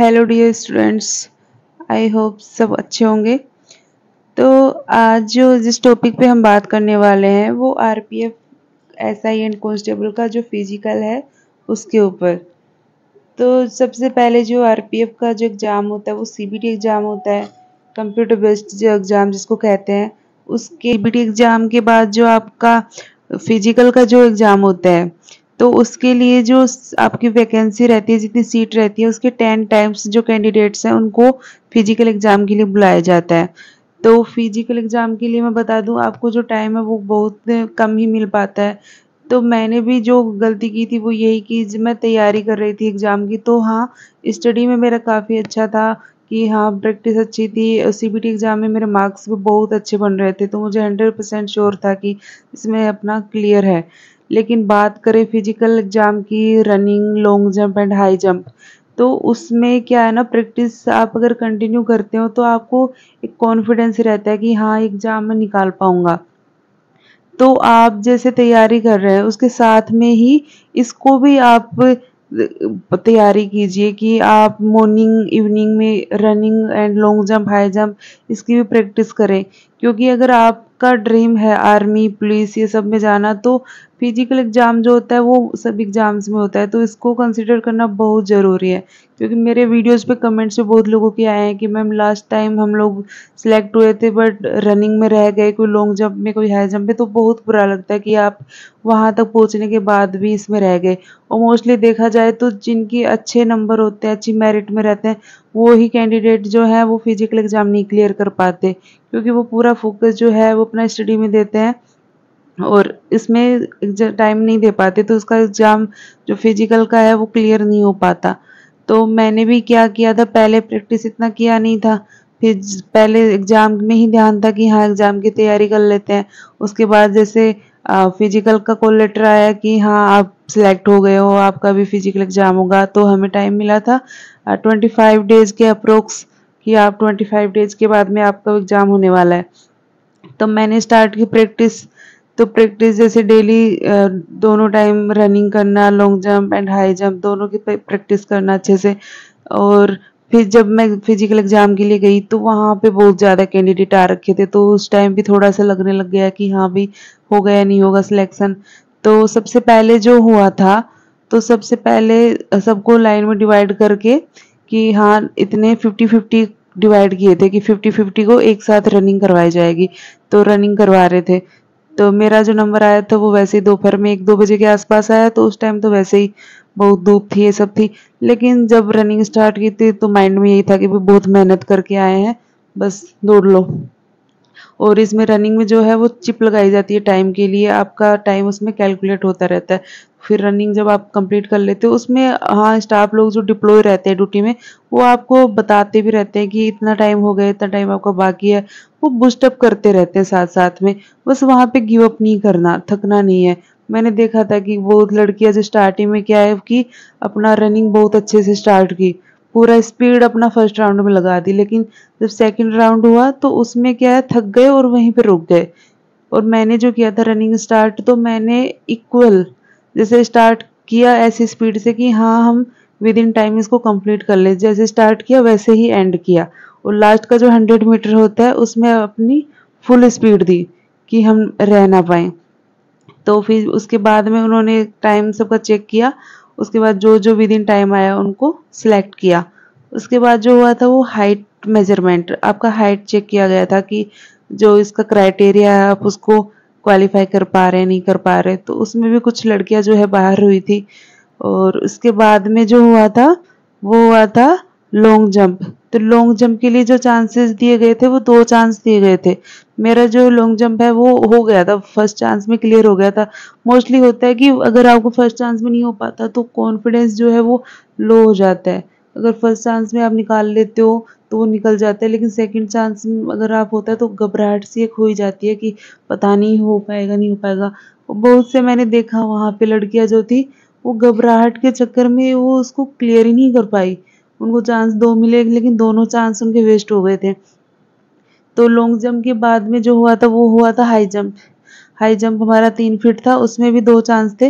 Hello dear students, I hope सब अच्छे होंगे। तो आज जिस टॉपिक पे हम बात करने वाले हैं वो आरपीएफ एसआई एंड कांस्टेबल का जो फिजिकल है उसके ऊपर। तो सबसे पहले जो आरपीएफ का जो एग्ज़ाम होता है वो सीबीटी एग्ज़ाम होता है, कंप्यूटर बेस्ड जो एग्ज़ाम जिसको कहते हैं। उसके सीबीटी एग्ज़ाम के बाद जो आपका फिजिकल का जो एग्ज़ाम होता है, तो उसके लिए जो आपकी वैकेंसी रहती है, जितनी सीट रहती है उसके 10 टाइम्स जो कैंडिडेट्स हैं उनको फिजिकल एग्ज़ाम के लिए बुलाया जाता है। तो फिजिकल एग्ज़ाम के लिए मैं बता दूं आपको, जो टाइम है वो बहुत कम ही मिल पाता है। तो मैंने भी जो गलती की थी वो यही कि मैं तैयारी कर रही थी एग्ज़ाम की, तो हाँ, स्टडी में मेरा काफ़ी अच्छा था कि हाँ, प्रैक्टिस अच्छी थी। सीबीटी एग्ज़ाम में मेरे मार्क्स भी बहुत अच्छे बन रहे थे, तो मुझे 100% श्योर था कि इसमें अपना क्लियर है। लेकिन बात करें फिजिकल एग्ज़ाम की, running, long jump and high jump, तो उसमें क्या है ना, प्रैक्टिस आप अगर कंटिन्यू करते हो तो आपको एक कॉन्फिडेंस रहता है कि हाँ, एग्ज़ाम में निकाल पाऊँगा। तो आप जैसे तैयारी कर रहे हैं उसके साथ में ही इसको भी आप तैयारी कीजिए कि आप मॉर्निंग इवनिंग में running and long jump, high jump, इसकी भी प्रैक्टिस करें। क्योंकि अगर आपका ड्रीम है आर्मी, पुलिस ये सब में जाना, तो फिजिकल एग्ज़ाम जो होता है वो सब एग्ज़ाम्स में होता है, तो इसको कंसिडर करना बहुत ज़रूरी है। क्योंकि मेरे वीडियोज़ पे कमेंट्स भी बहुत लोगों के आए हैं कि मैम लास्ट टाइम हम लोग सिलेक्ट हुए थे बट रनिंग में रह गए, कोई लॉन्ग जंप में, कोई हाई जंप में, तो बहुत बुरा लगता है कि आप वहाँ तक पहुँचने के बाद भी इसमें रह गए। और मोस्टली देखा जाए तो जिनके अच्छे नंबर होते हैं, अच्छी मेरिट में रहते हैं, वो ही कैंडिडेट जो है वो फिजिकल एग्ज़ाम नहीं क्लियर कर पाते, क्योंकि वो पूरा फोकस जो है वो अपना स्टडी में देते हैं और इसमें टाइम नहीं दे पाते, तो उसका एग्ज़ाम जो फिजिकल का है वो क्लियर नहीं हो पाता। तो मैंने भी क्या किया था, पहले प्रैक्टिस इतना किया नहीं था, फिर पहले एग्ज़ाम में ही ध्यान था कि हाँ, एग्ज़ाम की तैयारी कर लेते हैं। उसके बाद जैसे फिजिकल का कॉल लेटर आया कि हाँ, आप सिलेक्ट हो गए हो, आपका भी फिजिकल एग्ज़ाम होगा, तो हमें टाइम मिला था 25 डेज़ के अप्रोक्स, कि आप 25 डेज़ के बाद में आपका एग्ज़ाम होने वाला है। तो मैंने स्टार्ट की प्रैक्टिस। तो प्रैक्टिस जैसे डेली दोनों टाइम रनिंग करना, long jump and high jump दोनों की प्रैक्टिस करना अच्छे से। और फिर जब मैं फिजिकल एग्ज़ाम के लिए गई तो वहाँ पे बहुत ज़्यादा कैंडिडेट आ रखे थे, तो उस टाइम भी थोड़ा सा लगने लग गया कि हाँ भी हो गया नहीं होगा सिलेक्शन। तो सबसे पहले जो हुआ था, तो सबसे पहले सबको लाइन में डिवाइड करके कि हाँ, इतने 50-50 डिवाइड किए थे कि 50-50 को एक साथ रनिंग करवाई जाएगी। तो रनिंग करवा रहे थे। तो मेरा जो नंबर आया था वो वैसे ही दोपहर में 1-2 बजे के आसपास आया, तो उस टाइम तो वैसे ही बहुत धूप थी, ये सब थी। लेकिन जब रनिंग स्टार्ट की थी तो माइंड में यही था कि भाई बहुत मेहनत करके आए हैं, बस दौड़ लो। और इसमें रनिंग में जो है वो चिप लगाई जाती है टाइम के लिए, आपका टाइम उसमें कैलकुलेट होता रहता है। फिर रनिंग जब आप कंप्लीट कर लेते हो उसमें, हाँ, स्टाफ लोग जो डिप्लॉय रहते हैं ड्यूटी में, वो आपको बताते भी रहते हैं कि इतना टाइम हो गया, इतना टाइम आपका बाकी है। वो बूस्ट अप करते रहते हैं साथ साथ में। बस वहाँ पे गिव अप नहीं करना, थकना नहीं है। मैंने देखा था कि वो लड़कियां जो स्टार्टिंग में क्या है कि अपना रनिंग बहुत अच्छे से स्टार्ट की, पूरा स्पीड अपना फर्स्ट राउंड में लगा दी, लेकिन जब सेकंड राउंड हुआ तो उसमें क्या है, थक गए और वहीं पे रुक गए। और मैंने जो किया था रनिंग स्टार्ट, तो मैंने इक्वल जैसे स्टार्ट किया ऐसी स्पीड से कि हाँ, हम विद इन टाइम इसको कंप्लीट कर ले, जैसे स्टार्ट किया वैसे ही एंड किया। और लास्ट का जो 100 मीटर होता है उसमें अपनी फुल स्पीड दी कि हम रह ना पाए। तो फिर उसके बाद में उन्होंने टाइम सबका चेक किया। उसके बाद जो जो विद इन टाइम आया उनको सिलेक्ट किया। उसके बाद जो हुआ था वो हाइट मेजरमेंट, आपका हाइट चेक किया गया था कि जो इसका क्राइटेरिया है आप उसको क्वालिफाई कर पा रहे हैं नहीं कर पा रहे, तो उसमें भी कुछ लड़कियां जो है बाहर हुई थी। और उसके बाद में जो हुआ था वो हुआ था लॉन्ग जंप। तो लॉन्ग जंप के लिए जो चांसेस दिए गए थे वो 2 चांस दिए गए थे। मेरा जो लॉन्ग जंप है वो हो गया था, फर्स्ट चांस में क्लियर हो गया था। मोस्टली होता है कि अगर आपको फर्स्ट चांस में नहीं हो पाता तो कॉन्फिडेंस जो है वो लो हो जाता है। अगर फर्स्ट चांस में आप निकाल लेते हो तो वो निकल जाता है, लेकिन सेकंड चांस में अगर आप होता है तो घबराहट सी एक हो ही जाती है कि पता नहीं हो पाएगा नहीं हो पाएगा। और बहुत से मैंने देखा वहाँ पे लड़कियां जो थी, वो घबराहट के चक्कर में वो उसको क्लियर ही नहीं कर पाई। उनको चांस 2 मिले लेकिन दोनों चांस उनके वेस्ट हो गए थे। तो लॉन्ग जंप के बाद में जो हुआ था वो हुआ था हाई जंप। हाई जंप हमारा 3 फीट था, उसमें भी 2 चांस थे।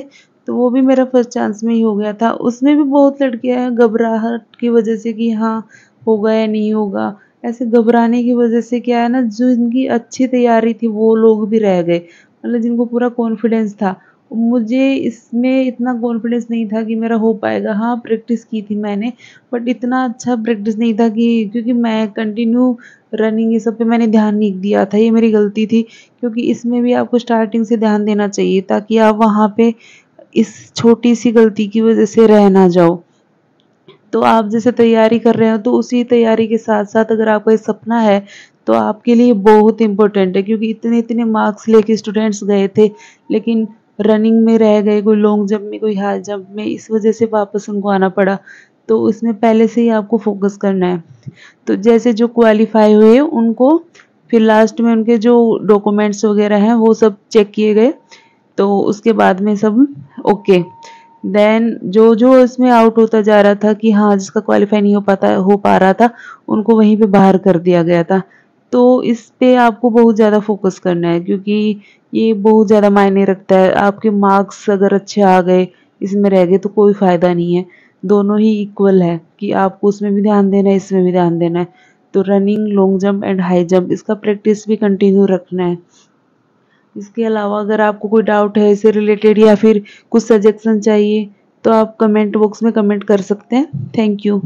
तो वो भी मेरा फर्स्ट चांस में ही हो गया था। उसमें भी बहुत लड़कियाँ घबराहट की वजह से कि हाँ होगा या नहीं होगा, ऐसे घबराने की वजह से क्या है ना, जो इनकी अच्छी तैयारी थी वो लोग भी रह गए, मतलब जिनको पूरा कॉन्फिडेंस था। मुझे इसमें इतना कॉन्फिडेंस नहीं था कि मेरा हो पाएगा। हाँ, प्रैक्टिस की थी मैंने, बट इतना अच्छा प्रैक्टिस नहीं था कि, क्योंकि मैं कंटिन्यू रनिंग ये सब पे मैंने ध्यान नहीं दिया था, ये मेरी गलती थी। क्योंकि इसमें भी आपको स्टार्टिंग से ध्यान देना चाहिए ताकि आप वहाँ पे इस छोटी सी गलती की वजह से रह ना जाओ। तो आप जैसे तैयारी कर रहे हो तो उसी तैयारी के साथ-साथ अगर आपका ये सपना है तो आपके लिए बहुत इम्पोर्टेंट है, क्योंकि इतने-इतने मार्क्स लेके स्टूडेंट्स गए थे, लेकिन रनिंग में रह गए, कोई लॉन्ग जंप में, कोई हाई जंप में, इस वजह से वापस उनको आना पड़ा। तो इसमें पहले से ही आपको फोकस करना है। तो जैसे जो क्वालीफाई हुए उनको फिर लास्ट में उनके जो डॉक्यूमेंट्स वगैरह हैं वो सब चेक किए गए, तो उसके बाद में सब ओके। देन जो इसमें आउट होता जा रहा था कि हाँ जिसका क्वालीफाई नहीं हो पा रहा था, उनको वहीं पे बाहर कर दिया गया था। तो इस पे आपको बहुत ज़्यादा फोकस करना है, क्योंकि ये बहुत ज़्यादा मायने रखता है। आपके मार्क्स अगर अच्छे आ गए, इसमें रह गए तो कोई फ़ायदा नहीं है। दोनों ही इक्वल है कि आपको उसमें भी ध्यान देना है, इसमें भी ध्यान देना है। तो running, long jump and high jump, इसका प्रैक्टिस भी कंटिन्यू रखना है। इसके अलावा अगर आपको कोई डाउट है इससे रिलेटेड या फिर कुछ सजेशन चाहिए तो आप कमेंट बॉक्स में कमेंट कर सकते हैं। Thank you.